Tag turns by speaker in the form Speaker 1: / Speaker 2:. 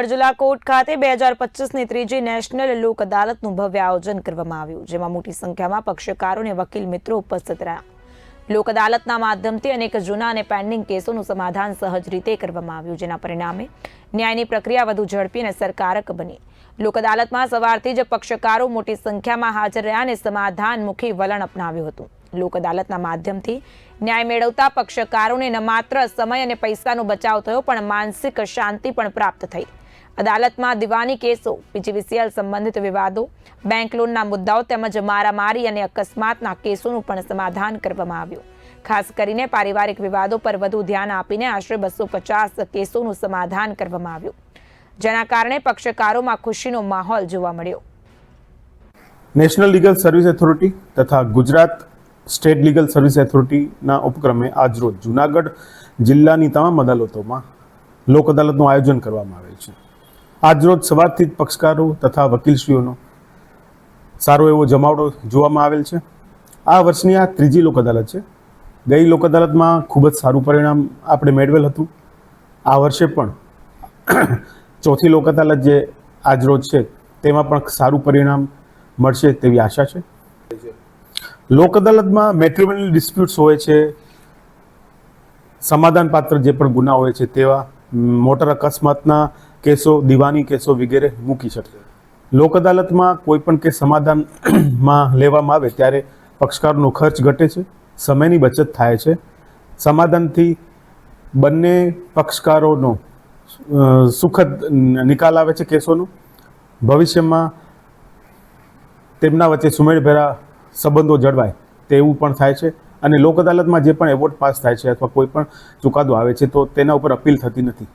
Speaker 1: જુનાગઢ જિલ્લા કોર્ટ ખાતે 2025ની ત્રીજી નેશનલ લોક અદાલતનું ભવ્ય આયોજન કરવામાં આવ્યું, જેમાં મોટી સંખ્યામાં પક્ષકારો અને વકીલ મિત્રો ઉપસ્થિત રહ્યા. લોક અદાલતના માધ્યમથી અનેક જૂના અને પેન્ડિંગ કેસોનું સમાધાન સહજ રીતે કરવામાં આવ્યું, જેના પરિણામે ન્યાયની પ્રક્રિયા વધુ ઝડપી અને અસરકારક બની. લોક અદાલતમાં સવારથી જ પક્ષકારો મોટી સંખ્યામાં હાજર રહ્યા અને સમાધાનમુખી વલણ અપનાવ્યું હતું. લોક અદાલતના માધ્યમથી ન્યાય મેળવતા પક્ષકારોને ન માત્ર સમય અને પૈસાનો બચાવ થયો, પણ માનસિક શાંતિ પણ પ્રાપ્ત થઈ. અદાલતમાં દીવાની કેસો, પીજીવીસીએલ સંબંધિત વિવાદો, બેંક લોનના મુદ્દાઓ તેમજ મારામારી અને અકસ્માતના કેસોનું પણ સમાધાન કરવામાં આવ્યું. ખાસ કરીને પારિવારિક વિવાદો પર વધુ ધ્યાન આપીને આશરે 250 કેસોનું સમાધાન કરવામાં આવ્યું, જેના કારણે પક્ષકારોમાં ખુશીનો માહોલ જોવા મળ્યો.
Speaker 2: નેશનલ લીગલ સર્વિસ ઓથોરિટી તથા ગુજરાત સ્ટેટ લીગલ સર્વિસ ઓથોરિટીના ઉપક્રમે આજરોજ જુનાગઢ જિલ્લાની તમામ અદાલતોમાં લોક અદાલતનું આયોજન કરવામાં આવે છે. આજરોજ સવારથી જ પક્ષકારો તથા વકીલશ્રીઓનો સારો એવો જમાવડો જોવામાં આવેલ છે. આ વર્ષની આ ત્રીજી લોક અદાલત છે. ગઈ લોક અદાલતમાં ખૂબ જ સારું પરિણામ આપણે મેળવેલ હતું. આ વર્ષે પણ ચોથી લોક અદાલત જે આજરોજ છે તેમાં પણ સારું પરિણામ મળશે તેવી આશા છે. લોક અદાલતમાં મેટ્રિમોનિયલ ડિસ્પ્યુટ્સ હોય છે, સમાધાનપાત્ર જે પણ ગુના હોય છે તેવા, મોટર અકસ્માતના કેસો, દીવાની કેસો વગેરે મૂકી શકશે. લોક અદાલતમાં કોઈ પણ કેસ સમાધાનમાં લેવામાં આવે ત્યારે પક્ષકારોનો ખર્ચ ઘટે છે, સમયની બચત થાય છે. સમાધાનથી બંને પક્ષકારોનો સુખદ નિકાલ આવે છે કેસોનો. ભવિષ્યમાં તેમના વચ્ચે સુમેળભેરા સંબંધો જળવાય તેવું પણ થાય છે. અને લોક અદાલતમાં જે પણ એવોર્ડ પાસ થાય છે અથવા કોઈ પણ ચુકાદો આવે છે તો તેના ઉપર અપીલ થતી નથી.